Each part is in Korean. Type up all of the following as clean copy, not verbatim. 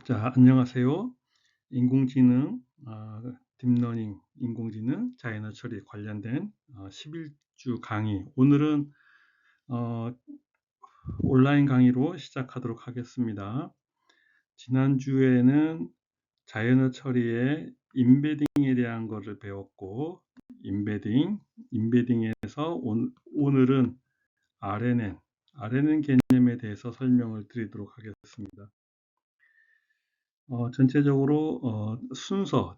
자, 안녕하세요. 인공지능, 딥러닝, 인공지능, 자연어 처리 관련된 11주 강의. 오늘은 어, 온라인 강의로 시작하도록 하겠습니다. 지난주에는 자연어 처리의 임베딩에 대한 것을 배웠고, 임베딩에서 오늘은 RNN 개념에 대해서 설명을 드리도록 하겠습니다. 전체적으로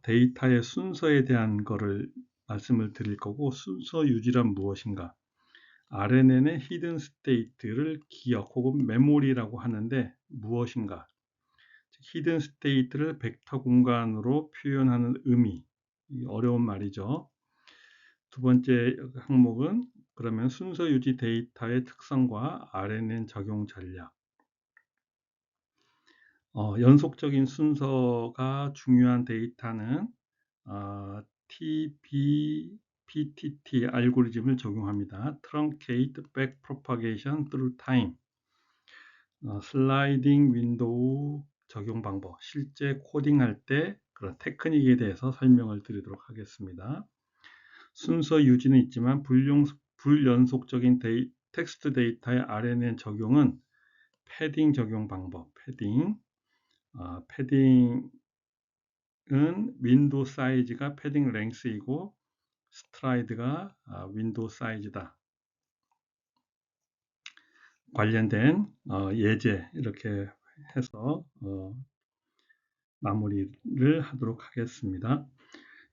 데이터의 순서에 대한 거를 말씀을 드릴 거고, 순서 유지란 무엇인가? RNN의 히든 스테이트를 기억 혹은 메모리라고 하는데 무엇인가? 히든 스테이트를 벡터 공간으로 표현하는 의미, 어려운 말이죠. 두 번째 항목은 그러면 순서 유지 데이터의 특성과 RNN 적용 전략. 연속적인 순서가 중요한 데이터는 TBPTT 알고리즘을 적용합니다. Truncate Backpropagation Through Time, 슬라이딩 윈도우 적용 방법, 실제 코딩할 때 그런 테크닉에 대해서 설명을 드리도록 하겠습니다. 순서 유지는 있지만 불연속적인 텍스트 데이터의 RNN 적용은 패딩 적용 방법, 패딩은 윈도우 사이즈가 패딩 랭스이고 스트라이드가 윈도우 사이즈다. 관련된 예제 이렇게 해서 마무리를 하도록 하겠습니다.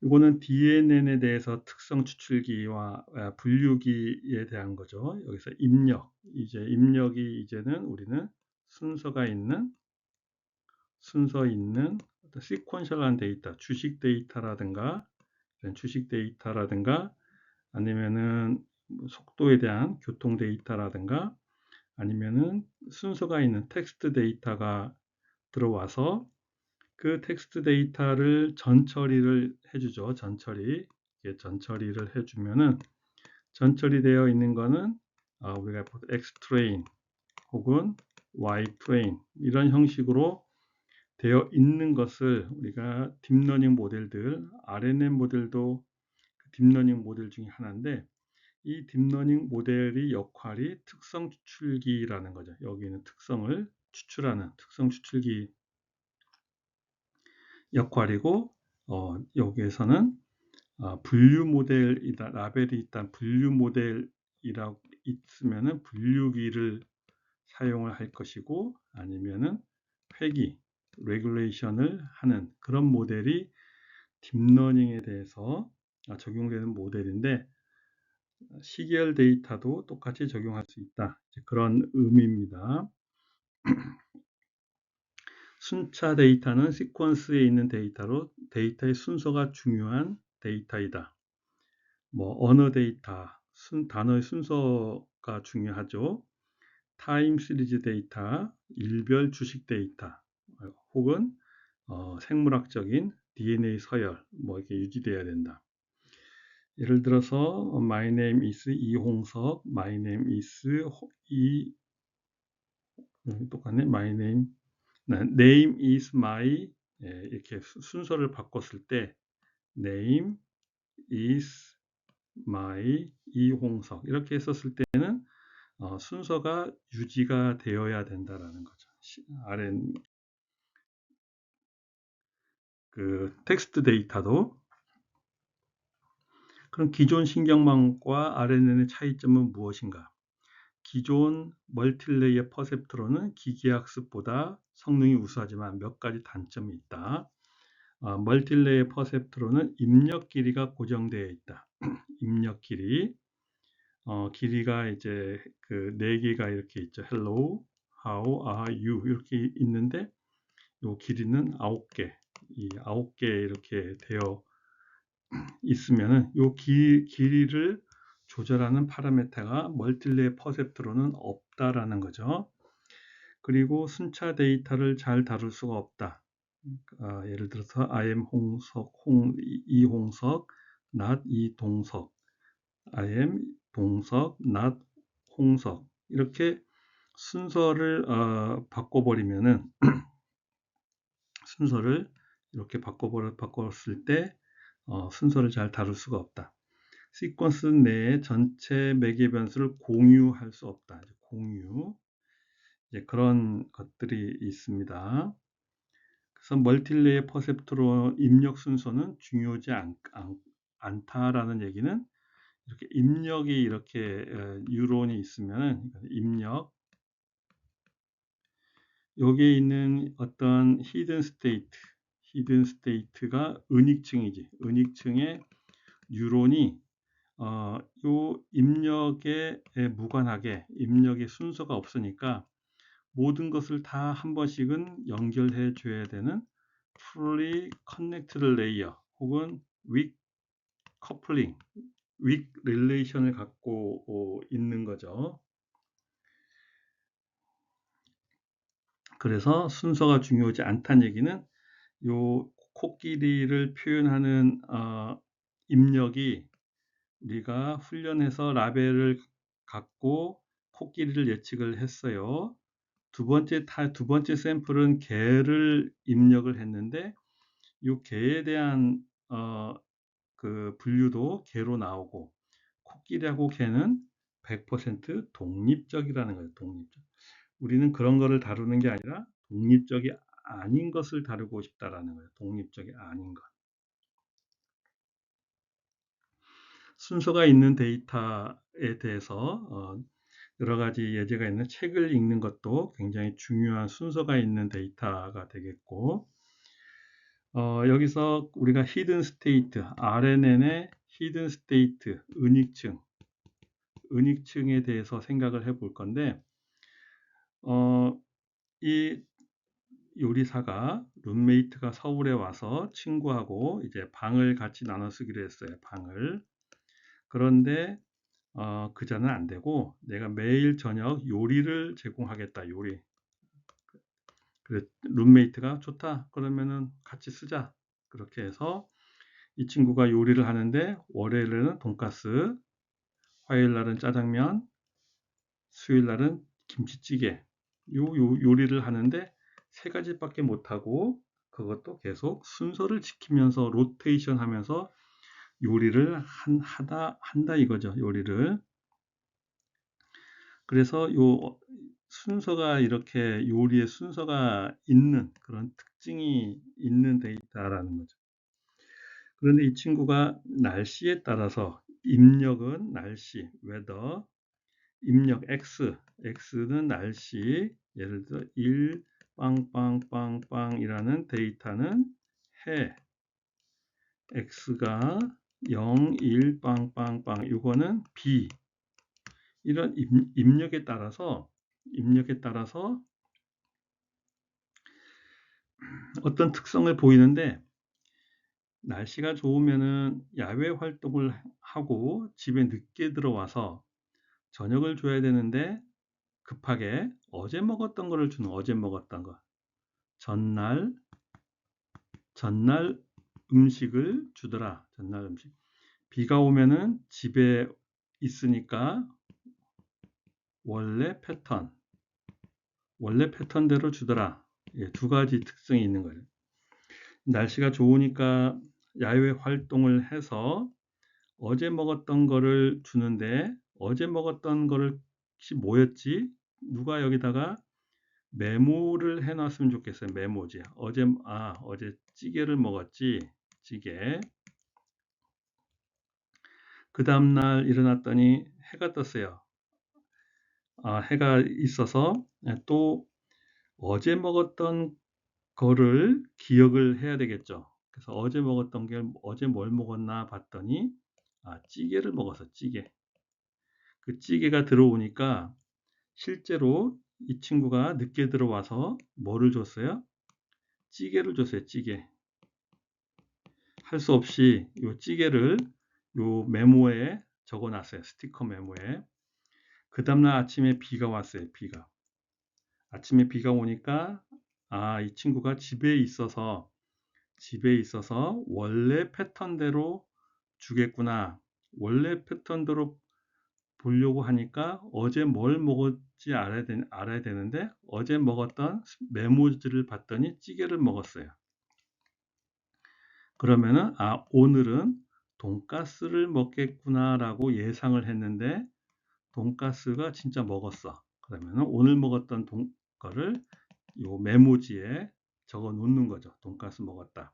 이거는 DNN에 대해서 특성 추출기와 분류기에 대한 거죠. 여기서 입력이 이제는 우리는 순서 있는 시퀀셜한 데이터, 주식 데이터라든가 아니면은 속도에 대한 교통 데이터라든가 아니면은 순서가 있는 텍스트 데이터가 들어와서 그 텍스트 데이터를 전처리를 해주죠. 전처리를 해주면은 전처리되어 있는 거는 우리가 Xtrain 혹은 Ytrain 이런 형식으로 되어 있는 것을 우리가 딥러닝 모델들, RNN 모델도 딥러닝 모델 중에 하나인데 이 딥러닝 모델의 역할이 특성 추출기라는 거죠. 여기는 특성을 추출하는 특성 추출기 역할이고 여기에서는 분류 모델이다, 라벨이 일단 분류 모델이라고 있으면은 분류기를 사용을 할 것이고 아니면은 회기, 레귤레이션을 하는 그런 모델이 딥러닝에 대해서 적용되는 모델인데 시계열 데이터도 똑같이 적용할 수 있다. 그런 의미입니다. 순차 데이터는 시퀀스에 있는 데이터로 데이터의 순서가 중요한 데이터이다. 언어 데이터, 단어의 순서가 중요하죠. 타임 시리즈 데이터, 일별 주식 데이터, 혹은 생물학적인 DNA 서열, 이렇게 유지되어야 된다. 예를 들어서 My name is 이홍석, My name is 똑같네. My name is my 이렇게 순서를 바꿨을 때 name is my 이홍석 이렇게 했었을 때는 순서가 유지가 되어야 된다라는 거죠. 그 텍스트 데이터도. 그럼 기존 신경망과 RNN의 차이점은 무엇인가? 기존 멀티레이어 퍼셉트론은 기계학습보다 성능이 우수하지만 몇 가지 단점이 있다. 멀티레이어 퍼셉트론은 입력 길이가 고정되어 있다. 입력 길이가 이제 그 4개가 이렇게 있죠. Hello, how are you 이렇게 있는데 이 길이는 9개. 이 9개 이렇게 되어 있으면은 이 길이를 조절하는 파라미터가 멀티레이어 퍼셉트로는 없다라는 거죠. 그리고 순차 데이터를 잘 다룰 수가 없다. 예를 들어서 I am 홍석, 이홍석, not 이동석, I am 동석, not 홍석 이렇게 순서를 바꿔버리면은 순서를 이렇게 바꿨을 때 순서를 잘 다룰 수가 없다. 시퀀스 내에 전체 매개 변수를 공유할 수 없다. 공유. 이제 그런 것들이 있습니다. 그래서 멀티레이어 퍼셉트로 입력 순서는 중요하지 않다라는 얘기는 이렇게 입력이 이렇게 유론이 있으면 입력 여기에 있는 어떤 히든 스테이트가 은익층이지. 은익층의 뉴런이 요 입력에 무관하게 입력의 순서가 없으니까 모든 것을 다 한 번씩은 연결해 줘야 되는 fully connected layer 혹은 weak coupling, weak relation을 갖고 있는 거죠. 그래서 순서가 중요하지 않다는 얘기는 요 코끼리를 표현하는 입력이 우리가 훈련해서 라벨을 갖고 코끼리를 예측을 했어요. 두 번째 샘플은 개를 입력을 했는데 이 개에 대한 그 분류도 개로 나오고 코끼리하고 개는 100% 독립적이라는 거예요. 독립적. 우리는 그런 거를 다루는 게 아니라 독립적이 아닌 것을 다루고 싶다라는 거예요. 독립적이 아닌 것. 순서가 있는 데이터에 대해서 여러 가지 예제가 있는 책을 읽는 것도 굉장히 중요한 순서가 있는 데이터가 되겠고 여기서 우리가 히든 스테이트, RNN의 히든 스테이트, 은익층에 대해서 생각을 해볼 건데 이 요리사가 룸메이트가 서울에 와서 친구하고 이제 방을 같이 나눠 쓰기로 했어요. 방을. 그런데 그자는 안 되고 내가 매일 저녁 요리를 제공하겠다. 요리. 그래 룸메이트가 좋다. 그러면은 같이 쓰자. 그렇게 해서 이 친구가 요리를 하는데 월요일에는 돈가스, 화요일 날은 짜장면, 수요일 날은 김치찌개. 요리를 하는데 세 가지밖에 못 하고 그것도 계속 순서를 지키면서 로테이션 하면서 요리를 한다 이거죠. 요리를. 그래서 요 순서가 이렇게 요리의 순서가 있는 그런 특징이 있는 데이터라는 거죠. 그런데 이 친구가 날씨에 따라서 입력은 날씨, weather, 입력 x는 날씨, 예를 들어 1 빵빵빵빵이라는 데이터는 해, x가 0, 1 빵빵빵 이거는 비. 이런 입력에 따라서 어떤 특성을 보이는데 날씨가 좋으면은 야외 활동을 하고 집에 늦게 들어와서 저녁을 줘야 되는데 급하게 어제 먹었던 거를 주는 어제 먹었던 거 전날 음식을 주더라. 전날 음식. 비가 오면은 집에 있으니까 원래 패턴대로 주더라. 예, 두 가지 특성이 있는 거예요. 날씨가 좋으니까 야외 활동을 해서 어제 먹었던 거를 주는데 어제 먹었던 거를 혹시 뭐였지? 누가 여기다가 메모를 해놨으면 좋겠어요. 메모지. 어제 찌개를 먹었지. 찌개. 그 다음날 일어났더니 해가 떴어요. 해가 있어서 또 어제 먹었던 거를 기억을 해야 되겠죠. 그래서 어제 먹었던 게 어제 뭘 먹었나 봤더니 찌개를 먹었어. 찌개. 그 찌개가 들어오니까 실제로 이 친구가 늦게 들어와서 뭐를 줬어요? 찌개를 줬어요. 찌개. 할 수 없이 이 찌개를 요 메모에 적어놨어요. 스티커 메모에. 그 다음날 아침에 비가 왔어요. 아침에 비가 오니까 이 친구가 집에 있어서 원래 패턴대로 주겠구나. 원래 패턴대로 보려고 하니까 어제 뭘 먹었지 알아야 되는데 어제 먹었던 메모지를 봤더니 찌개를 먹었어요. 그러면은 오늘은 돈가스를 먹겠구나라고 예상을 했는데 돈가스가 진짜 먹었어. 그러면은 오늘 먹었던 거를 요 메모지에 적어 놓는 거죠. 돈가스 먹었다.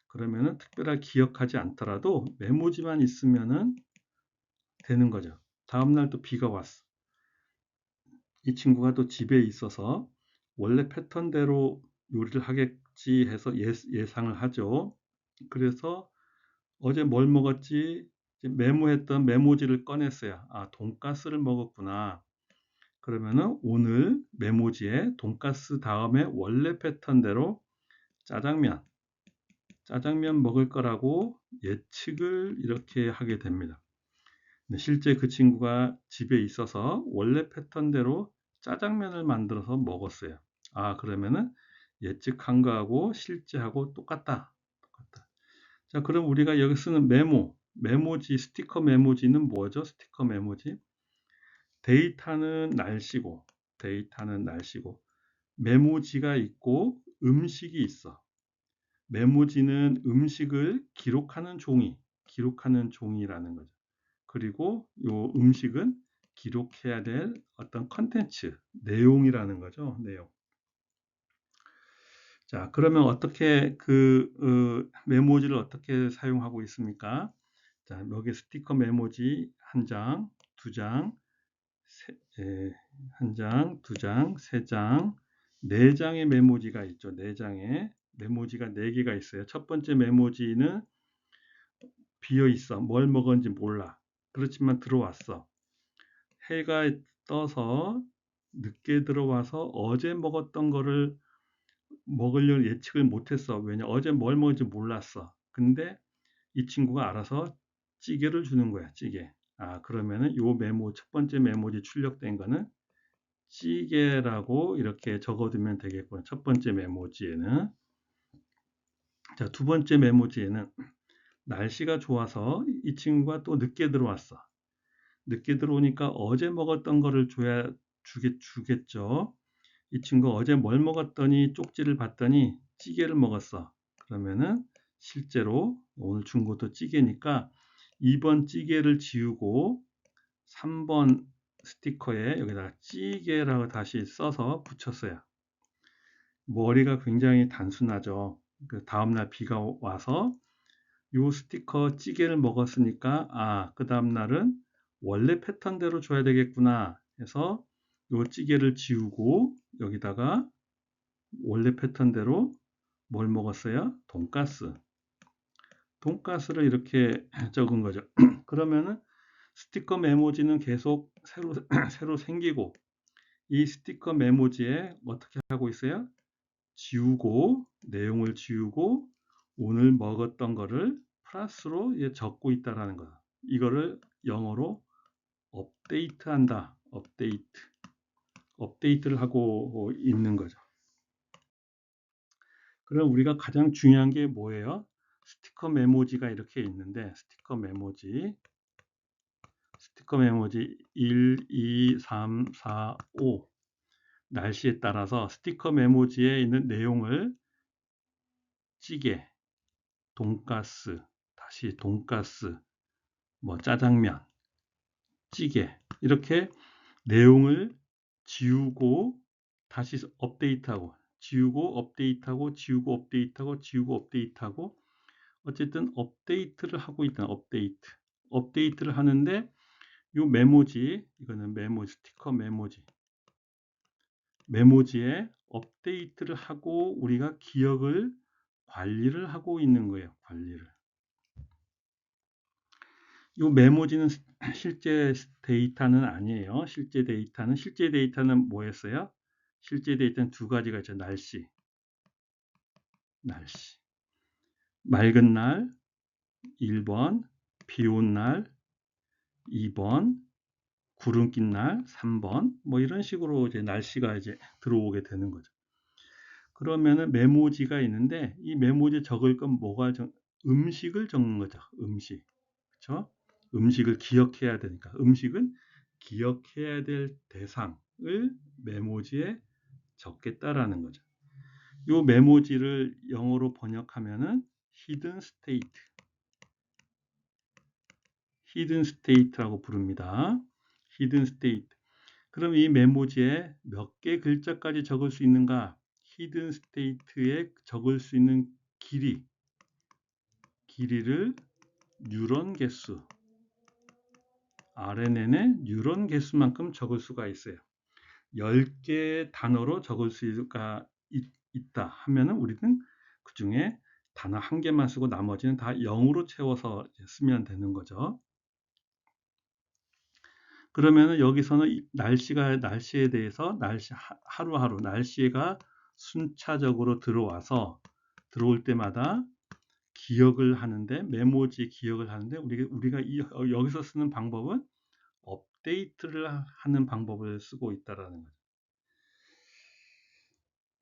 그러면은 특별하게 기억하지 않더라도 메모지만 있으면은 되는 거죠. 다음날 또 비가 왔어. 이 친구가 또 집에 있어서 원래 패턴대로 요리를 하겠지 해서 예상을 하죠. 그래서 어제 뭘 먹었지? 메모했던 메모지를 꺼냈어요. 돈가스를 먹었구나. 그러면은 오늘 메모지에 돈가스 다음에 원래 패턴대로 짜장면, 짜장면 먹을 거라고 예측을 이렇게 하게 됩니다. 실제 그 친구가 집에 있어서 원래 패턴대로 짜장면을 만들어서 먹었어요. 그러면은 예측한 거하고 실제하고 똑같다. 똑같다. 자, 그럼 우리가 여기 쓰는 메모지, 스티커 메모지는 뭐죠? 스티커 메모지. 데이터는 날씨고, 메모지가 있고 음식이 있어. 메모지는 음식을 기록하는 종이라는 거죠. 그리고 요 음식은 기록해야 될 어떤 컨텐츠, 내용이라는 거죠. 내용. 자, 그러면 어떻게 메모지를 어떻게 사용하고 있습니까? 자, 여기 스티커 메모지 한 장, 두 장, 한 장, 두 장, 세 장, 네 장의 메모지가 있죠. 네 장의 메모지가 네 개가 있어요. 첫 번째 메모지는 비어 있어. 뭘 먹었는지 몰라. 그렇지만 들어왔어. 해가 떠서 늦게 들어와서 어제 먹었던 거를 먹으려고 예측을 못했어. 왜냐? 어제 뭘 먹은지 몰랐어. 근데 이 친구가 알아서 찌개를 주는 거야. 찌개. 그러면은 요 첫 번째 메모지 출력된 거는 찌개라고 이렇게 적어두면 되겠고요. 첫 번째 메모지에는. 자, 두 번째 메모지에는 날씨가 좋아서 이 친구가 또 늦게 들어왔어. 늦게 들어오니까 어제 먹었던 거를 주겠죠. 이 친구 어제 뭘 먹었더니 쪽지를 봤더니 찌개를 먹었어. 그러면은 실제로 오늘 준 것도 찌개니까 2번 찌개를 지우고 3번 스티커에 여기다가 찌개라고 다시 써서 붙였어요. 머리가 굉장히 단순하죠. 그 다음날 비가 와서 요 스티커 찌개를 먹었으니까 그 다음날은 원래 패턴대로 줘야 되겠구나 해서 요 찌개를 지우고 여기다가 원래 패턴대로 뭘 먹었어요? 돈가스를 이렇게 적은 거죠. 그러면은 스티커 메모지는 계속 새로 생기고 이 스티커 메모지에 어떻게 하고 있어요? 내용을 지우고 오늘 먹었던 거를 플러스로 적고 있다라는 거. 이거를 영어로 업데이트한다. 업데이트를 하고 있는 거죠. 그럼 우리가 가장 중요한 게 뭐예요? 스티커 메모지가 이렇게 있는데 스티커 메모지 1, 2, 3, 4, 5 날씨에 따라서 스티커 메모지에 있는 내용을 찌개, 돈가스, 다시 돈가스, 짜장면, 찌개 이렇게 내용을 지우고 다시 업데이트하고 지우고 업데이트하고 지우고 업데이트하고 지우고 업데이트하고 어쨌든 업데이트를 하고 있다는 업데이트를 하는데 이 이거는 스티커 메모지에 업데이트를 하고 우리가 관리를 하고 있는 거예요. 이 메모지는 실제 데이터는 아니에요. 실제 데이터는 뭐였어요? 실제 데이터는 두 가지가 있죠. 날씨. 맑은 날 1번, 비 온 날 2번, 구름 낀 날 3번, 이런 식으로 이제 날씨가 이제 들어오게 되는 거죠. 그러면은 메모지가 있는데 이 메모지에 적을 건 음식을 적는 거죠. 그렇죠? 음식을 기억해야 되니까 음식은 기억해야 될 대상을 메모지에 적겠다라는 거죠. 이 메모지를 영어로 번역하면은 hidden state, hidden state라고 부릅니다. hidden state. 그럼 이 메모지에 몇 개 글자까지 적을 수 있는가? hidden state에 적을 수 있는 길이를 뉴런 개수, RNN의 뉴런 개수만큼 적을 수가 있어요. 10개의 단어로 적을 수가 있다 하면은 우리는 그 중에 단어 1개만 쓰고 나머지는 다 0으로 채워서 쓰면 되는 거죠. 그러면은 여기서는 날씨에 대해서 하루하루 날씨가 순차적으로 들어올 때마다 기억을 하는데, 메모지 기억을 하는데, 우리가 여기서 쓰는 방법은 업데이트를 하는 방법을 쓰고 있다라는 거죠.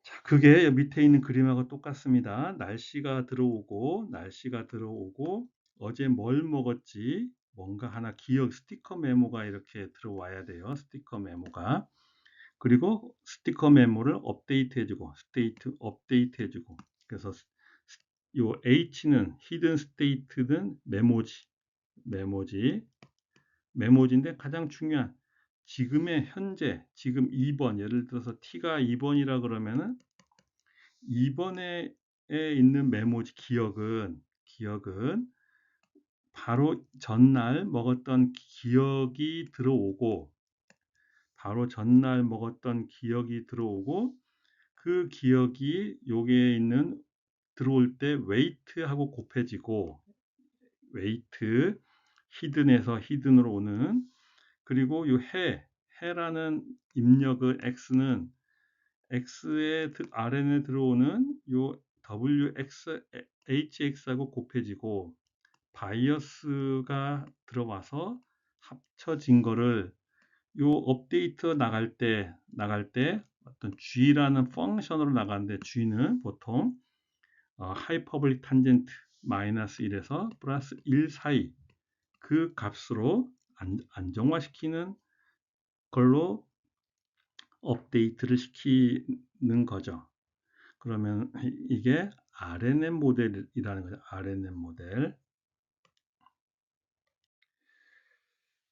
자, 그게 밑에 있는 그림하고 똑같습니다. 날씨가 들어오고 어제 뭘 먹었지, 뭔가 하나 스티커 메모가 이렇게 들어와야 돼요. 스티커 메모가. 그리고 스티커 메모를 업데이트 해주고. 그래서 요 H는 히든 스테이트든 메모지인데 가장 중요한 지금의 현재, 지금 2번, 예를 들어서 T가 2번이라 그러면은 2번에 있는 메모지 기억은 바로 전날 먹었던 기억이 들어오고, 그 기억이 여기에 있는 들어올 때 웨이트하고 곱해지고, 웨이트, 히든으로 오는, 그리고 이 해라는 입력의 x는 x의 RN에 들어오는 요 hx하고 곱해지고, 바이어스가 합쳐진 거를 요 업데이트 나갈 때 어떤 g라는 펑션으로 나가는데, g는 보통 하이퍼볼릭 탄젠트 마이너스 1에서 플러스 1 사이 그 값으로 안정화시키는 걸로 업데이트를 시키는 거죠. 그러면 이게 RNN 모델이라는 거죠. RNN 모델.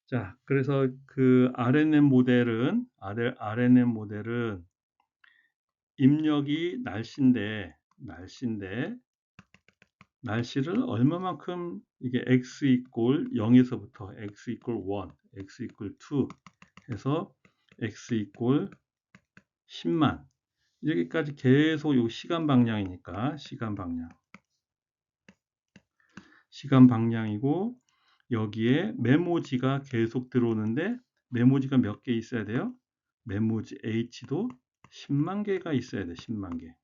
자, 그래서 그 RNN 모델은 입력이 날씨를 얼마만큼, 이게 x 이퀄 0에서부터 x 이퀄 1, x 이퀄 2 해서 x 이퀄 10만, 여기까지 계속 요 시간 방향이고, 여기에 메모지가 계속 들어오는데, 메모지가 몇 개 있어야 돼요? 메모지 H도 10만 개가 있어야 돼. 10만 개.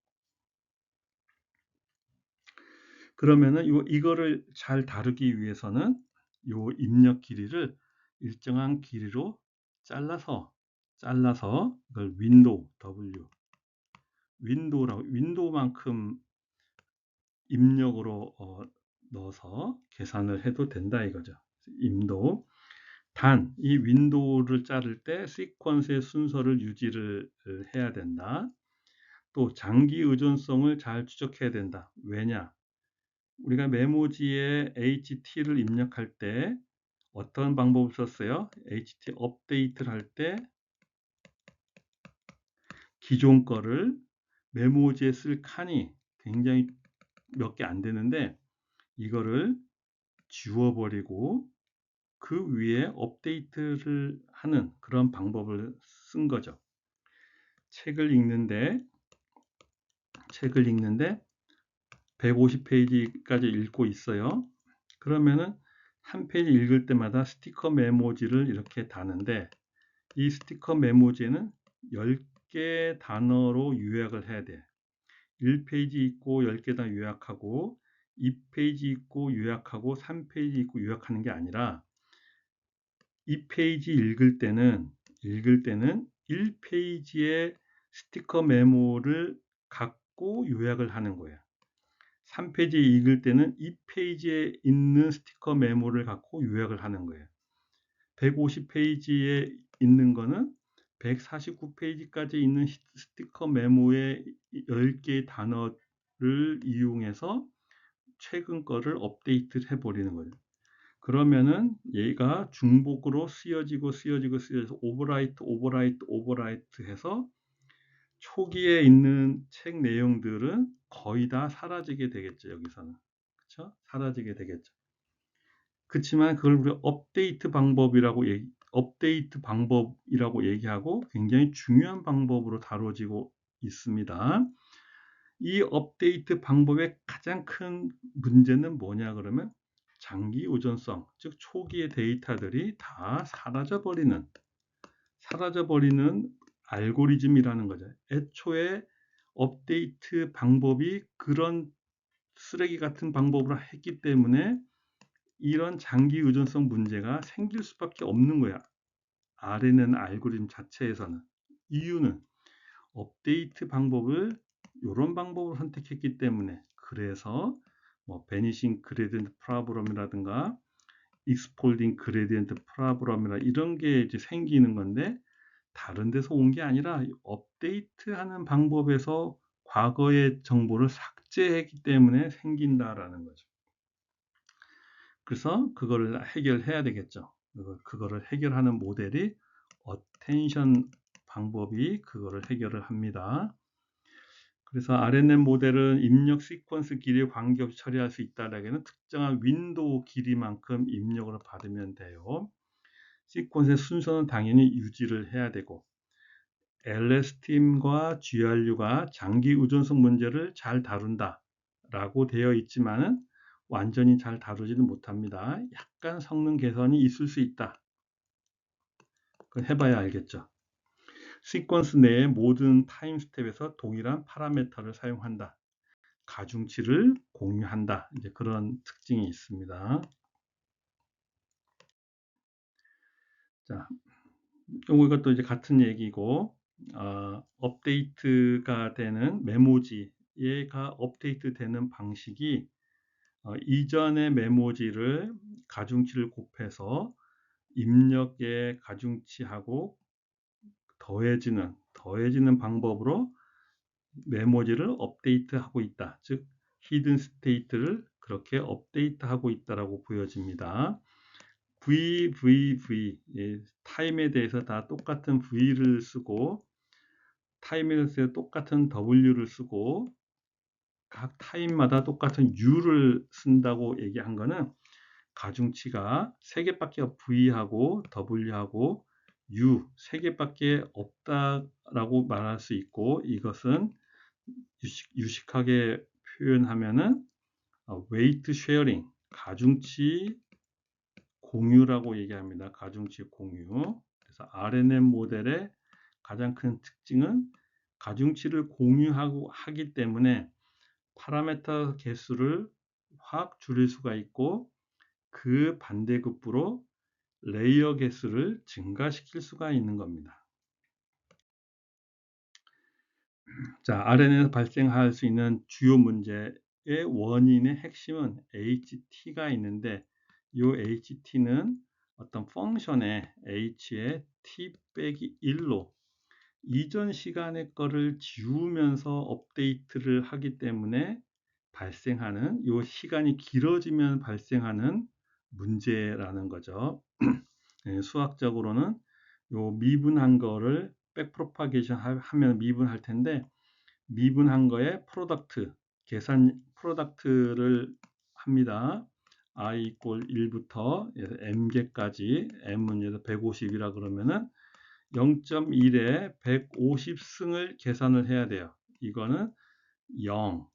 그러면은 이거를 잘 다루기 위해서는 요 입력 길이를 일정한 길이로 잘라서 이걸 윈도우만큼 입력으로 넣어서 계산을 해도 된다 이거죠. 단 이 윈도우를 자를 때 시퀀스의 순서를 유지를 해야 된다. 또 장기 의존성을 잘 추적해야 된다. 왜냐? 우리가 메모지에 HT를 입력할 때 어떤 방법을 썼어요? HT 업데이트를 할 때 기존 거를 메모지에 쓸 칸이 굉장히 몇 개 안 되는데, 이거를 지워버리고 그 위에 업데이트를 하는 그런 방법을 쓴 거죠. 책을 읽는데 150페이지까지 읽고 있어요. 그러면은 한 페이지 읽을 때마다 스티커 메모지를 이렇게 다는데, 이 스티커 메모지에는 10개 단어로 요약을 해야 돼. 1페이지 읽고 10개 다 요약하고, 2페이지 읽고 요약하고, 3페이지 읽고 요약하는 게 아니라, 2페이지 읽을 때는 1페이지의 스티커 메모를 갖고 요약을 하는 거예요. 3페이지 읽을 때는 2페이지에 있는 스티커 메모를 갖고 요약을 하는 거예요. 150페이지에 있는 거는 149페이지까지 있는 스티커 메모의 10개의 단어를 이용해서 최근 거를 업데이트를 해버리는 거죠. 그러면은 얘가 중복으로 쓰여지고 오버라이트 해서 초기에 있는 책 내용들은 거의 다 사라지게 되겠죠. 여기서는. 그렇죠? 사라지게 되겠죠. 그렇지만 그걸 우리가 업데이트 방법이라고 얘기하고 굉장히 중요한 방법으로 다뤄지고 있습니다. 이 업데이트 방법의 가장 큰 문제는 뭐냐 그러면 장기 우전성, 즉 초기의 데이터들이 다 사라져버리는 알고리즘이라는 거죠. 애초에 업데이트 방법이 그런 쓰레기 같은 방법으로 했기 때문에 이런 장기 의존성 문제가 생길 수밖에 없는 거야. RNN 알고리즘 자체에서는. 이유는 업데이트 방법을 이런 방법을 선택했기 때문에. 그래서 뭐 베니싱 그레디언트 프로블럼이라든가 익스폴딩 그레디언트 프로블럼이라 이런 게 이제 생기는 건데 다른 데서 온 게 아니라 업데이트하는 방법에서 과거의 정보를 삭제했기 때문에 생긴다라는 거죠. 그래서 그거를 해결해야 되겠죠. 그거를 해결하는 모델이 어텐션 방법이 그거를 해결을 합니다. 그래서 RNN 모델은 입력 시퀀스 길이에 관계없이 처리할 수 있다라기에는 특정한 윈도우 길이만큼 입력을 받으면 돼요. 시퀀스의 순서는 당연히 유지를 해야 되고 LS팀과 GRU가 장기 의존성 문제를 잘 다룬다 라고 되어 있지만은 완전히 잘 다루지는 못합니다. 약간 성능 개선이 있을 수 있다. 그건 해봐야 알겠죠. 시퀀스 내의 모든 타임 스텝에서 동일한 파라미터를 사용한다. 가중치를 공유한다. 이제 그런 특징이 있습니다. 자, 이것도 이제 같은 얘기고, 업데이트가 되는 메모지, 얘가 업데이트 되는 방식이 이전의 메모지를 가중치를 곱해서 입력의 가중치하고 더해지는 방법으로 메모지를 업데이트하고 있다. 즉 히든 스테이트를 그렇게 업데이트하고 있다라고 보여집니다. 타임에 대해서 다 똑같은 V를 쓰고 타임에 대해서 똑같은 W를 쓰고 각 타임마다 똑같은 U를 쓴다고 얘기한 거는 가중치가 3개밖에 V하고 W하고 U 3개밖에 없다라고 말할 수 있고 이것은 유식하게 표현하면은 웨이트 쉐어링 가중치 공유라고 얘기합니다. 가중치 공유. 그래서 RNN 모델의 가장 큰 특징은 가중치를 공유하고 하기 때문에 파라미터 개수를 확 줄일 수가 있고 그 반대급부로 레이어 개수를 증가시킬 수가 있는 겁니다. 자, RNN에서 발생할 수 있는 주요 문제의 원인의 핵심은 HT가 있는데 이 HT는 어떤 펑션의 H의 T 빼기 1로 이전 시간의 거를 지우면서 업데이트를 하기 때문에 발생하는 이 시간이 길어지면 발생하는 문제라는 거죠. 수학적으로는 요 미분한 거를 백프로파게이션 하면 미분할 텐데 미분한 거에 프로덕트를 합니다. i 이퀄 1부터 m개까지 m은 150이라 그러면은 0.1에 150승을 계산을 해야 돼요. 이거는 0.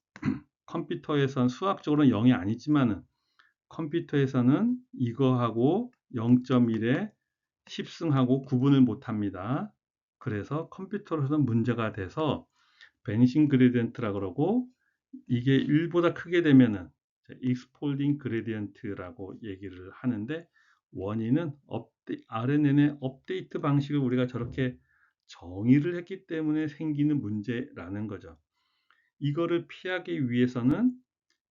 컴퓨터에선 수학적으로는 0이 아니지만은 컴퓨터에서는 이거하고 0.1에 10승하고 구분을 못합니다. 그래서 컴퓨터로서는 문제가 돼서 베니싱 그레디언트라 그러고 이게 1보다 크게 되면은 익스폴딩 그레디언트라고 얘기를 하는데 원인은 RNN의 업데이트 방식을 우리가 저렇게 정의를 했기 때문에 생기는 문제라는 거죠. 이거를 피하기 위해서는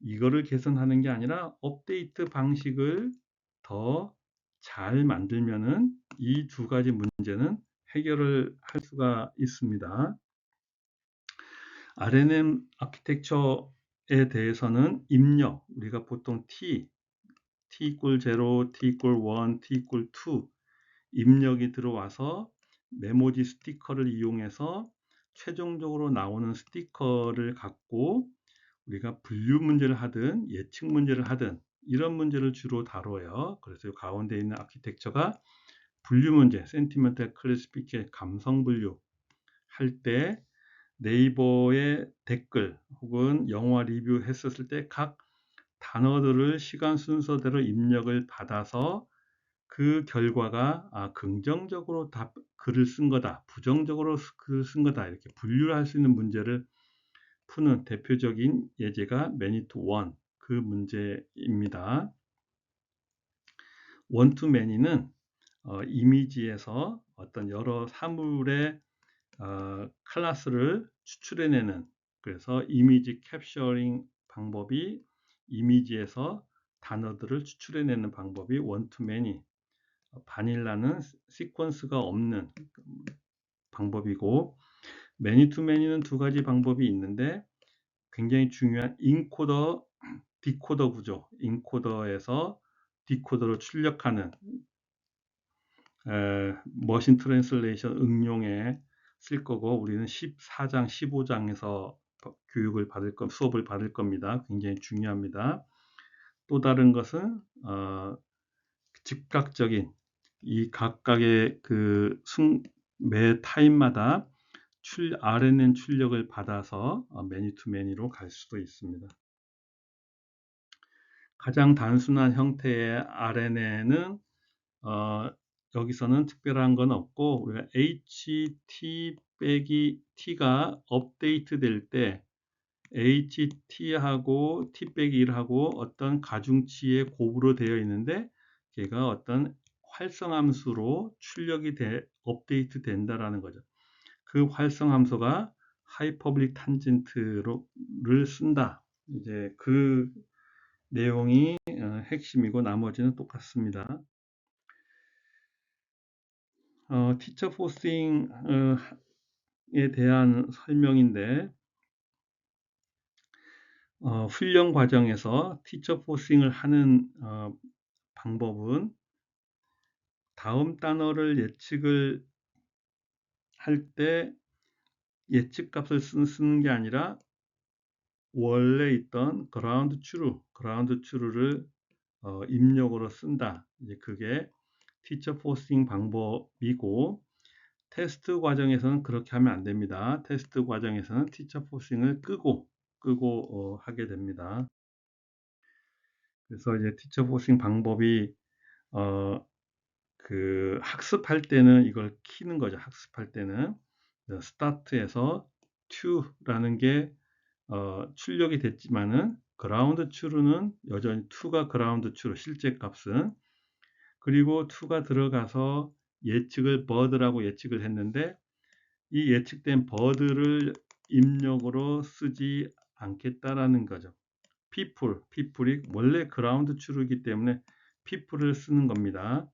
이거를 개선하는 게 아니라 업데이트 방식을 더 잘 만들면은 이 두 가지 문제는 해결을 할 수가 있습니다. RNN 아키텍처 대해서는 입력, 우리가 보통 t equal 0, t equal 1, t equal 2 입력이 들어와서 메모지 스티커를 이용해서 최종적으로 나오는 스티커를 갖고 우리가 분류 문제를 하든 예측 문제를 하든 이런 문제를 주로 다뤄요. 그래서 이 가운데 있는 아키텍처가 분류 문제, 센티멘탈 클래시피케이션, 감성 분류 할 때 네이버의 댓글 혹은 영화 리뷰 했었을 때 각 단어들을 시간 순서대로 입력을 받아서 그 결과가 긍정적으로 글을 쓴 거다, 부정적으로 글을 쓴 거다 이렇게 분류를 할 수 있는 문제를 푸는 대표적인 예제가 many-to-one 그 문제입니다. one-to-many는 이미지에서 어떤 여러 사물의 클래스를 추출해내는, 그래서 이미지 캡처링 방법이 이미지에서 단어들을 추출해내는 방법이 one-to-many, 바닐라는 시퀀스가 없는 방법이고, many-to-many는 두 가지 방법이 있는데 굉장히 중요한 인코더, 디코더 구조, 인코더에서 디코더로 출력하는 머신 트랜슬레이션 응용에 쓸 거고, 우리는 14장, 15장에서 교육을 받을 수업을 받을 겁니다. 굉장히 중요합니다. 또 다른 것은 즉각적인 이 각각의 매 타임마다 RNN 출력을 받아서 매니 투 매니로 갈 수도 있습니다. 가장 단순한 형태의 RNN은 여기서는 특별한 건 없고, 우리가 HT 빼기 T가 업데이트 될 때 HT하고 T 빼기 1하고 어떤 가중치의 곱으로 되어 있는데 걔가 어떤 활성함수로 출력이 업데이트 된다라는 거죠. 그 활성함수가 하이퍼블릭 탄젠트를 쓴다. 이제 그 내용이 핵심이고 나머지는 똑같습니다. 티처 포싱에 대한 설명인데, 훈련 과정에서 티처 포싱을 하는 방법은 다음 단어를 예측을 할 때 예측 값을 쓰는 게 아니라 원래 있던 그라운드 true를 입력으로 쓴다. 이제 그게 티처 포싱 방법이고, 테스트 과정에서는 그렇게 하면 안 됩니다. 테스트 과정에서는 티처 포싱을 끄고 하게 됩니다. 그래서 이제 티처 포싱 방법이 학습할 때는 이걸 키는 거죠. 학습할 때는 스타트에서 to라는 게 출력이 됐지만은 그라운드 true는 여전히 2가 그라운드 true 실제 값은, 그리고 2가 들어가서 예측을 bird라고 예측을 했는데 이 예측된 bird를 입력으로 쓰지 않겠다라는 거죠. people이 원래 그라운드 true이기 때문에 people을 쓰는 겁니다.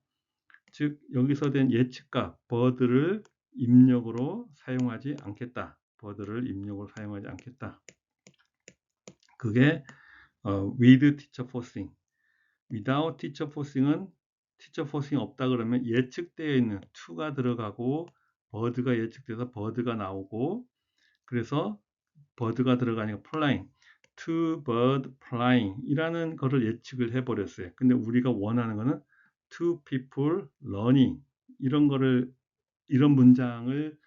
즉 여기서 된 예측값 bird를 입력으로 사용하지 않겠다. bird를 입력으로 사용하지 않겠다. 그게 with teacher forcing. without teacher forcing은 teacher forcing 없다 그러면 예측되어 있는 to가 들어가고 bird가 예측돼서 bird가 나오고, 그래서 bird가 들어가니까 flying, two bird flying 이라는 거를 예측을 해버렸어요. 근데 우리가 원하는 거는 two people running 이런 문장을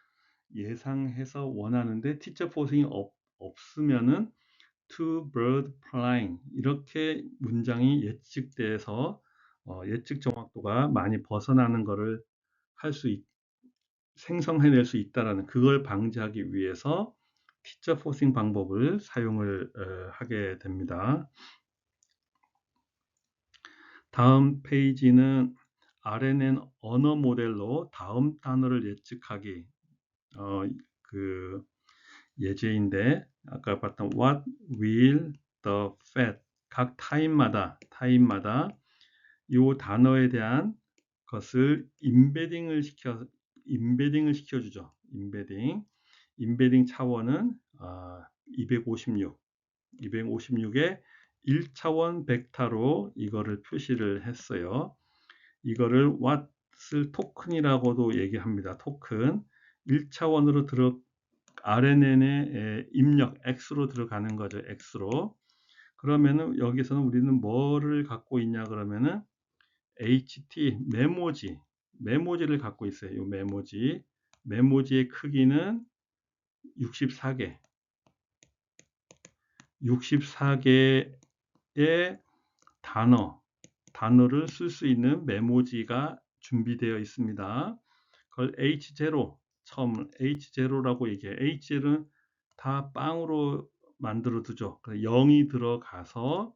예상해서 원하는데 teacher forcing이 없으면은 two bird flying 이렇게 문장이 예측돼서 예측 정확도가 많이 벗어나는 것을 생성해낼 수 있다라는, 그걸 방지하기 위해서 티처 포싱 방법을 사용을 하게 됩니다. 다음 페이지는 RNN 언어 모델로 다음 단어를 예측하기 예제인데, 아까 봤던 what will the Fed 각 타임마다 이 단어에 대한 것을 임베딩을 시켜주죠. 임베딩 차원은 256. 256에 1차원 벡터로 이거를 표시를 했어요. 이거를 왓을 토큰이라고도 얘기합니다. 토큰. 1차원으로 RNN의 입력 X로 들어가는 거죠. X로. 그러면은 여기서는 우리는 뭐를 갖고 있냐 그러면은 HT 메모지를 갖고 있어요. 이 메모지의 크기는 64개. 64개의 단어를 쓸 수 있는 메모지가 준비되어 있습니다. 그걸 H0 처음 H0라고 얘기해요. H0는 다 빵으로 만들어 두죠. 0이 들어가서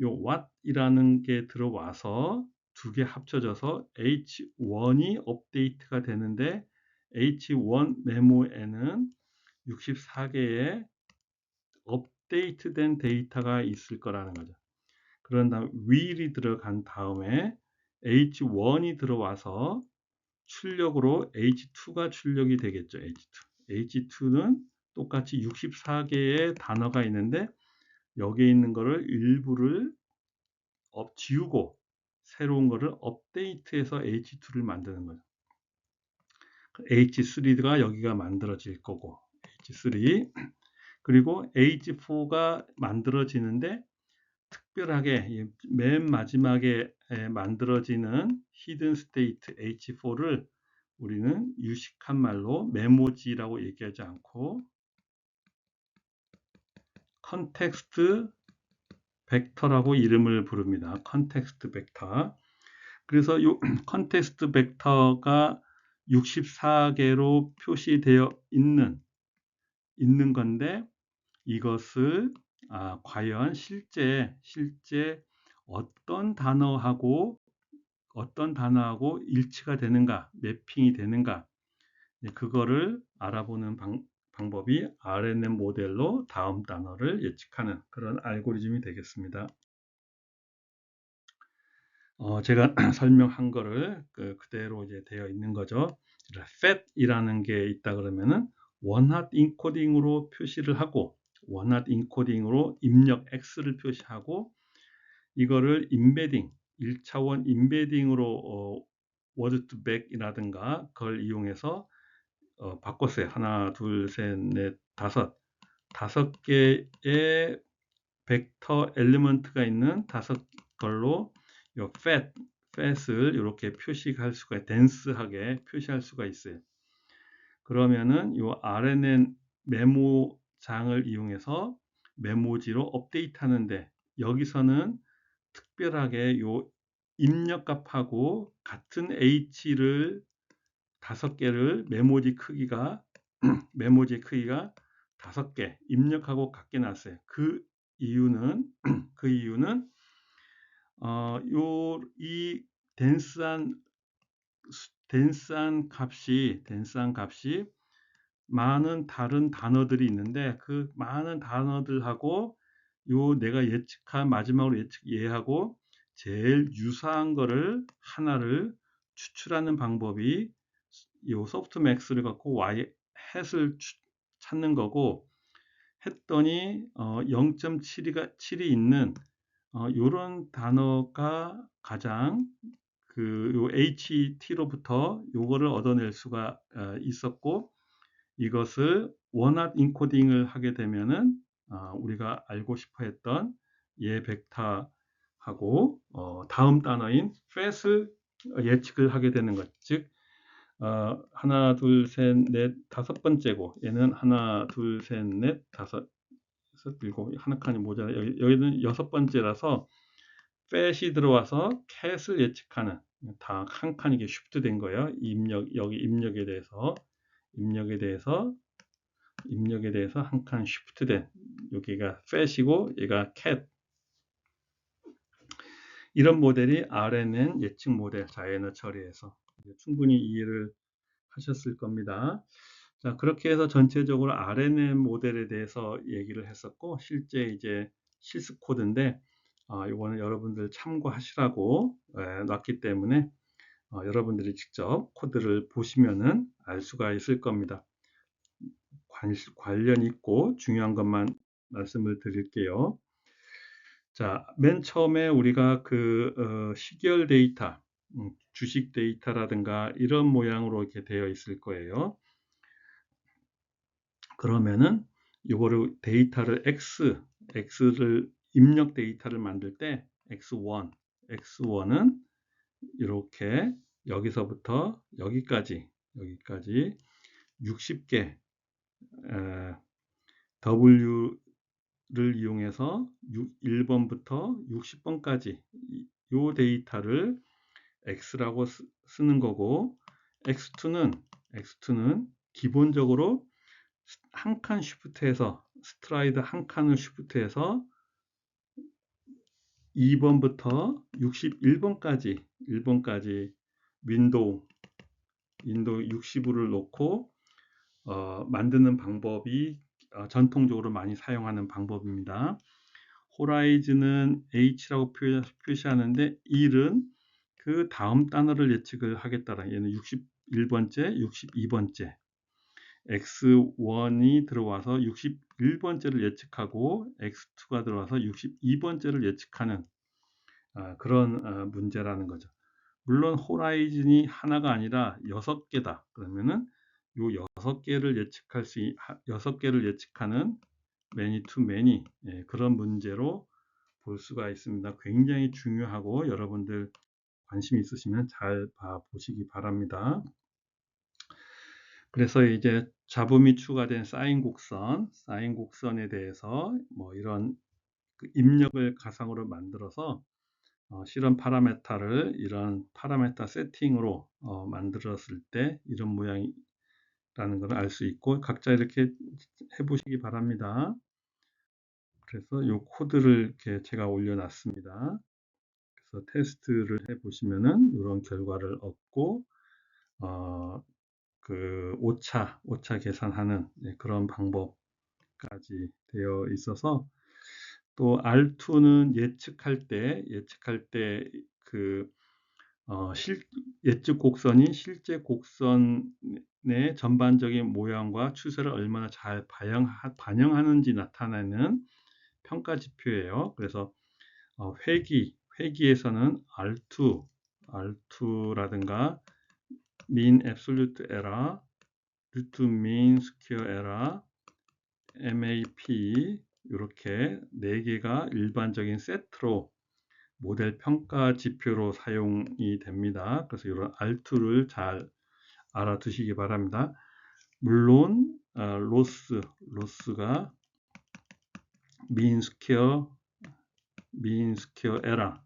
요 what이라는 게 들어와서 두 개 합쳐져서 H1이 업데이트가 되는데 H1 메모에는 64개의 업데이트된 데이터가 있을 거라는 거죠. 그런 다음 will이 들어간 다음에 H1이 들어와서 출력으로 H2가 출력이 되겠죠. H2는 똑같이 64개의 단어가 있는데 여기에 있는 거를 일부를 지우고 새로운 거를 업데이트해서 H2를 만드는 거죠. H3가 여기가 만들어질 거고 H3 그리고 H4가 만들어지는데 특별하게 맨 마지막에 만들어지는 히든 스테이트 H4를 우리는 유식한 말로 메모지라고 얘기하지 않고 컨텍스트 벡터라고 이름을 부릅니다. 컨텍스트 벡터. 그래서 이 컨텍스트 벡터가 64개로 표시되어 있는 건데 이것을 과연 실제 어떤 단어하고 일치가 되는가, 매핑이 되는가, 그거를 알아보는 방법이 RNN 모델로 다음 단어를 예측하는 그런 알고리즘이 되겠습니다. 제가 설명한 거를 그대로 이제 되어 있는 거죠. FAT이라는 게 있다 그러면은 원핫 인코딩으로 표시를 하고 원핫 인코딩으로 입력 X를 표시하고 이거를 인베딩 1차원 인베딩으로 워드 투 백이라든가 그걸 이용해서 바꿨어요. 하나, 둘, 셋, 넷, 다섯 개의 벡터 엘리먼트가 있는 다섯 걸로 요 fat을 이렇게 표시할 수가 dense하게 표시할 수가 있어요. 그러면은 요 RNN 메모장을 이용해서 메모지로 업데이트 하는데 여기서는 특별하게 요 입력값하고 같은 H를 5개를 메모지 크기가 5개 입력하고 같게 놨어요. 그 이유는 이 덴스한 값이 많은 다른 단어들이 있는데 그 많은 단어들하고 내가 마지막으로 예하고 제일 유사한 거를 하나를 추출하는 방법이 요 소프트맥스를 갖고 햇을 찾는 거고 했더니 0.7이 있는 요런 단어가 가장 요 HT로부터 요거를 얻어낼 수가 있었고 이것을 원핫 인코딩을 하게 되면은 우리가 알고 싶어 했던 얘 벡터하고 다음 단어인 fat을 예측을 하게 되는 것. 즉 하나, 둘, 셋, 넷, 다섯 번째고 얘는 하나, 둘, 셋, 넷, 다섯, 일곱, 한 칸이 모자라요. 여기는 여섯 번째라서 fat이 들어와서 cat을 예측하는 다 한 칸 이게 쉬프트 된 거예요. 여기 입력에 대해서 한 칸 쉬프트 된 여기가 fat이고 얘가 cat. 이런 모델이 RNN 예측 모델 자연어 처리에서 충분히 이해를 하셨을 겁니다. 자, 그렇게 해서 전체적으로 RNN 모델에 대해서 얘기를 했었고 실제 이제 실습 코드인데 이거는 여러분들 참고하시라고 놨기 때문에 여러분들이 직접 코드를 보시면은 알 수가 있을 겁니다. 관련 있고 중요한 것만 말씀을 드릴게요. 자, 맨 처음에 우리가 시계열 데이터, 주식 데이터라든가 이런 모양으로 이렇게 되어 있을 거예요. 그러면은 요거를 데이터를 X를 입력 데이터를 만들 때 X1은 이렇게 여기서부터 여기까지 60개 W를 이용해서 1번부터 60번까지 이 데이터를 X라고 쓰는 거고, X2는 기본적으로 한 칸 쉬프트해서 스트라이드 한 칸을 쉬프트해서 2번부터 61번까지 윈도우 65를 놓고 만드는 방법이 전통적으로 많이 사용하는 방법입니다. 호라이즌은 H라고 표시하는데 1은 그 다음 단어를 예측을 하겠다라. 얘는 61번째, 62번째. X1이 들어와서 61번째를 예측하고 X2가 들어와서 62번째를 예측하는 그런 문제라는 거죠. 물론 호라이즌이 하나가 아니라 6개다. 그러면은 요 6개를 예측하는 many to many 그런 문제로 볼 수가 있습니다. 굉장히 중요하고 여러분들 관심 있으시면 잘 보시기 바랍니다. 그래서 이제 잡음이 추가된 사인 곡선에 대해서 뭐 이런 입력을 가상으로 만들어서 실험 파라메타를 이런 파라메타 세팅으로 만들었을 때 이런 모양이라는 걸 알 수 있고, 각자 이렇게 해보시기 바랍니다. 그래서 이 코드를 이렇게 제가 올려놨습니다. 그래서 테스트를 해보시면은 이런 결과를 얻고 오차 계산하는 그런 방법까지 되어 있어서, 또 R2는 예측할 때 예측 곡선이 실제 곡선의 전반적인 모양과 추세를 얼마나 잘 반영하는지 나타내는 평가 지표예요. 그래서 회기에서는 R2라든가 mean absolute error, root mean square error, MAP 이렇게 4개가 일반적인 세트로 모델 평가 지표로 사용이 됩니다. 그래서 이런 R2를 잘 알아두시기 바랍니다. 물론 로스가 mean square error,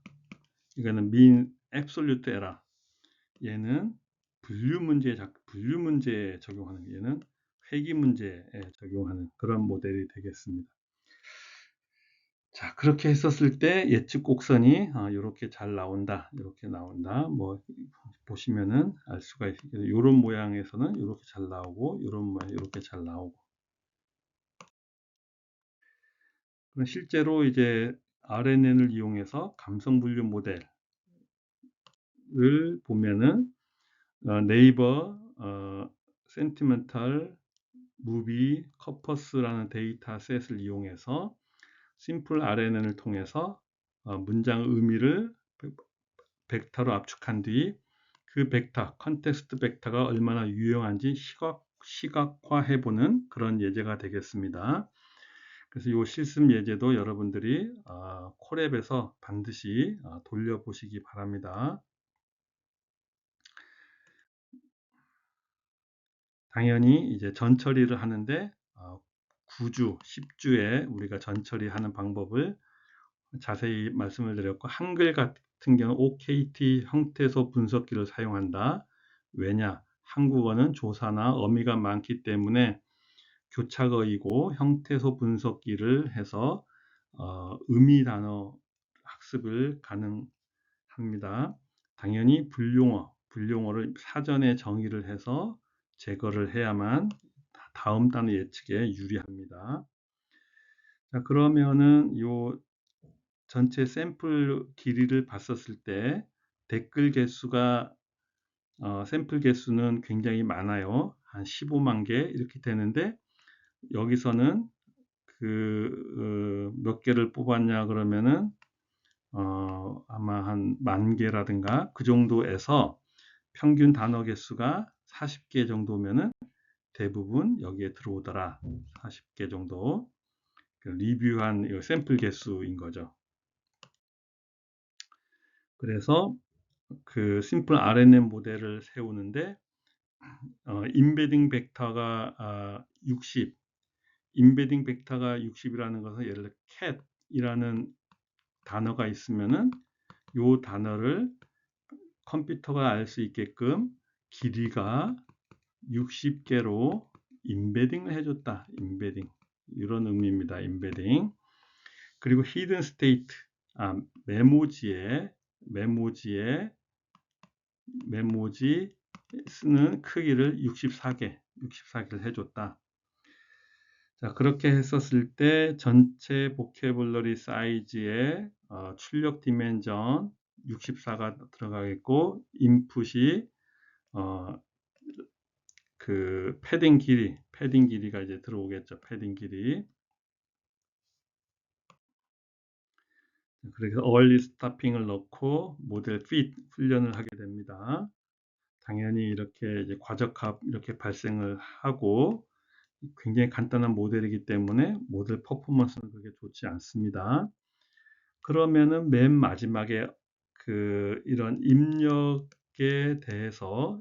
이거는 mean absolute error, 얘는 분류 문제에 적용하는, 얘는 회기 문제에 적용하는 그런 모델이 되겠습니다. 자, 그렇게 했었을 때 예측 곡선이 이렇게 잘 나온다, 뭐 보시면은 알 수가 있어요. 이런 모양에서는 이렇게 잘 나오고, 이런 모양 이렇게 잘 나오고. 그럼 실제로 이제 RNN을 이용해서 감성 분류 모델을 보면은 네이버 센티멘탈 무비 커퍼스라는 데이터셋을 이용해서 심플 RNN을 통해서 문장 의미를 벡터로 압축한 뒤 그 벡터, 컨텍스트 벡터가 얼마나 유용한지 시각화해보는 그런 예제가 되겠습니다. 그래서 이 실습 예제도 여러분들이 콜앱에서 반드시 돌려보시기 바랍니다. 당연히 이제 전처리를 하는데 9주, 10주에 우리가 전처리하는 방법을 자세히 말씀을 드렸고, 한글 같은 경우 OKT 형태소 분석기를 사용한다. 왜냐? 한국어는 조사나 어미가 많기 때문에 교착어이고 형태소 분석기를 해서 의미 단어 학습을 가능합니다. 당연히 분룡어를 사전에 정의를 해서 제거를 해야만 다음 단어 예측에 유리합니다. 자, 그러면은 요 전체 샘플 길이를 봤었을 때 댓글 개수가 샘플 개수는 굉장히 많아요. 한 15만 개 이렇게 되는데, 여기서는 몇 개를 뽑았냐 그러면은 아마 한 10,000개라든가 그 정도에서 평균 단어 개수가 40개 정도면은 대부분 여기에 들어오더라. 40개 정도. 리뷰한 샘플 개수인 거죠. 그래서 그 심플 RNN 모델을 세우는데 임베딩 벡터가 60, 임베딩 벡터가 60이라는 것은 예를 들어 cat이라는 단어가 있으면은 요 단어를 컴퓨터가 알 수 있게끔 길이가 60개로 임베딩을 해줬다. 임베딩 이런 의미입니다. 임베딩. 그리고 히든 스테이트 메모지에 메모지 쓰는 크기를 64개를 해줬다. 자, 그렇게 했었을 때 전체 보캐블러리 사이즈에 출력 디멘전 64가 들어가겠고 인풋이 그 패딩 길이가 이제 들어오겠죠. 패딩 길이. 그래서 early stopping을 넣고 모델 fit 훈련을 하게 됩니다. 당연히 이렇게 이제 과적합 이렇게 발생을 하고 굉장히 간단한 모델이기 때문에 모델 퍼포먼스는 그렇게 좋지 않습니다. 그러면은 맨 마지막에 이런 입력에 대해서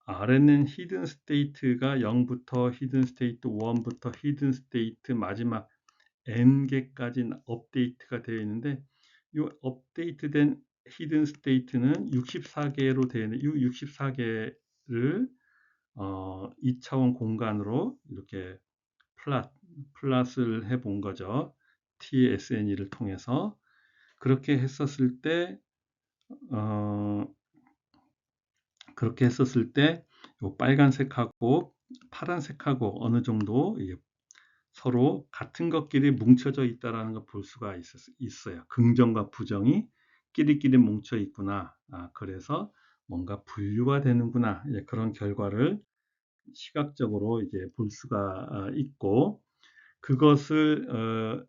RNN 히든 스테이트가 0부터 히든 스테이트 1부터 히든 스테이트 마지막 n개까지 업데이트가 되어 있는데 이 업데이트된 히든 스테이트는 64개로 되어 있는 이 64개를 2차원 공간으로 이렇게 플랫을 해 본 거죠. TSNE를 통해서. 그렇게 했었을 때 요 빨간색하고 파란색하고 어느 정도 서로 같은 것끼리 뭉쳐져 있다라는 걸 볼 수가 있어요. 긍정과 부정이 끼리끼리 뭉쳐 있구나. 그래서 뭔가 분류가 되는구나. 그런 결과를 시각적으로 이제 볼 수가 있고 그것을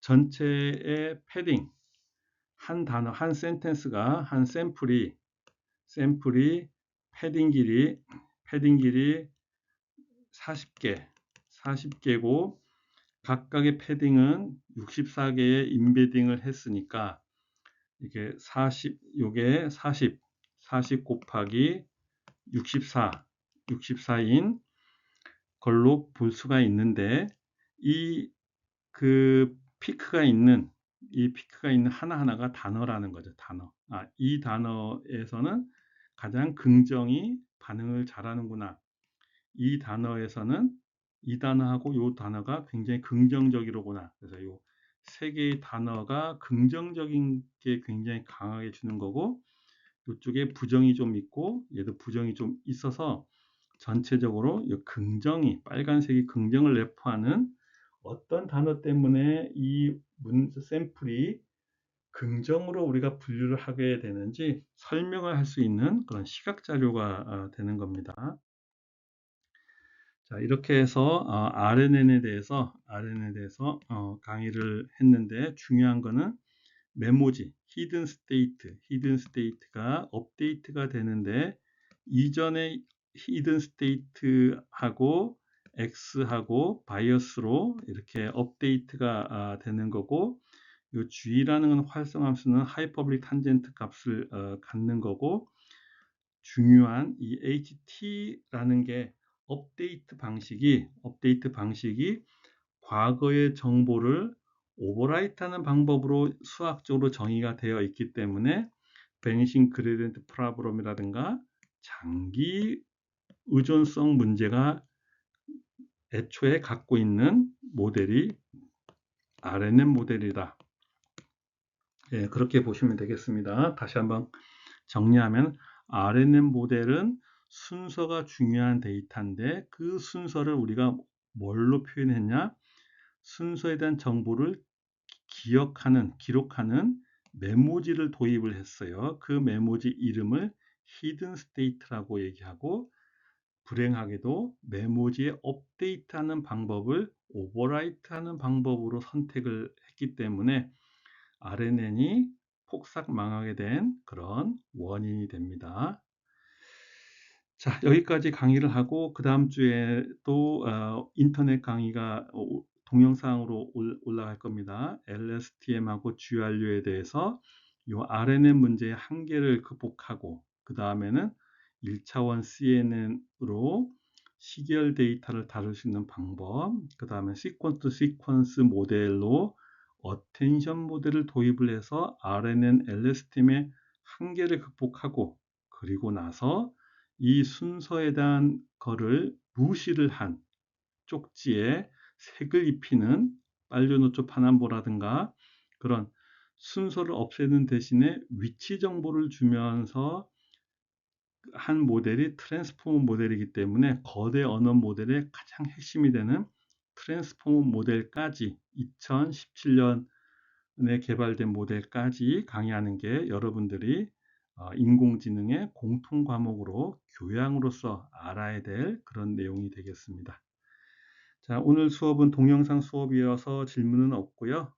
전체의 패딩 한 단어 한 센텐스가 한 샘플이 패딩 길이 40개고 각각의 패딩은 64개의 임베딩을 했으니까 이게 40 곱하기 64인 걸로 볼 수가 있는데 이 피크가 있는 하나하나가 단어라는 거죠. 단어. 이 단어에서는 가장 긍정이 반응을 잘하는구나. 이 단어하고 이 단어가 굉장히 긍정적이로구나. 그래서 이 세 개의 단어가 긍정적인 게 굉장히 강하게 주는 거고 이쪽에 부정이 좀 있고 얘도 부정이 좀 있어서 전체적으로 이 빨간색이 긍정을 내포하는 어떤 단어 때문에 이 샘플이 긍정으로 우리가 분류를 하게 되는지 설명을 할 수 있는 그런 시각 자료가 되는 겁니다. 자, 이렇게 해서 RNN에 대해서 강의를 했는데 중요한 거는 메모지, 히든 스테이트가 업데이트가 되는데 이전에 히든 스테이트하고 X하고 바이어스로 이렇게 업데이트가 되는 거고 이 G라는 건 활성함수는 하이퍼블릭 탄젠트 값을 갖는 거고 중요한 이 HT라는 게 업데이트 방식이 과거의 정보를 오버라이트하는 방법으로 수학적으로 정의가 되어 있기 때문에 베니싱 그레디언트 프로블럼이라든가 장기 의존성 문제가 애초에 갖고 있는 모델이 RNN 모델이다. 그렇게 보시면 되겠습니다. 다시 한번 정리하면 RNN 모델은 순서가 중요한 데이터인데 그 순서를 우리가 뭘로 표현했냐? 순서에 대한 정보를 기록하는 메모지를 도입을 했어요. 그 메모지 이름을 히든 스테이트라고 얘기하고 불행하게도 메모지에 업데이트하는 방법을 오버라이트하는 방법으로 선택을 했기 때문에 RNN이 폭삭 망하게 된 그런 원인이 됩니다. 자, 여기까지 강의를 하고 그 다음 주에 또 인터넷 강의가 동영상으로 올라갈 겁니다. LSTM하고 GRU에 대해서 이 RNN 문제의 한계를 극복하고 그 다음에는 1차원 CNN으로 시계열 데이터를 다룰 수 있는 방법, 그 다음에 시퀀스 시퀀스 모델로 어텐션 모델을 도입을 해서 RNN LSTM의 한계를 극복하고 그리고 나서 이 순서에 대한 거를 무시를 한 쪽지에 색을 입히는 빨주노초 파남보라든가 그런 순서를 없애는 대신에 위치 정보를 주면서 한 모델이 트랜스포머 모델이기 때문에 거대 언어 모델의 가장 핵심이 되는 트랜스포머 모델까지 2017년에 개발된 모델까지 강의하는 게 여러분들이 인공지능의 공통 과목으로 교양으로서 알아야 될 그런 내용이 되겠습니다. 자, 오늘 수업은 동영상 수업이어서 질문은 없고요.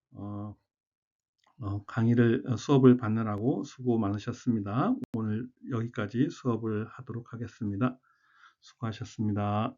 수업을 받느라고 수고 많으셨습니다. 오늘 여기까지 수업을 하도록 하겠습니다. 수고하셨습니다.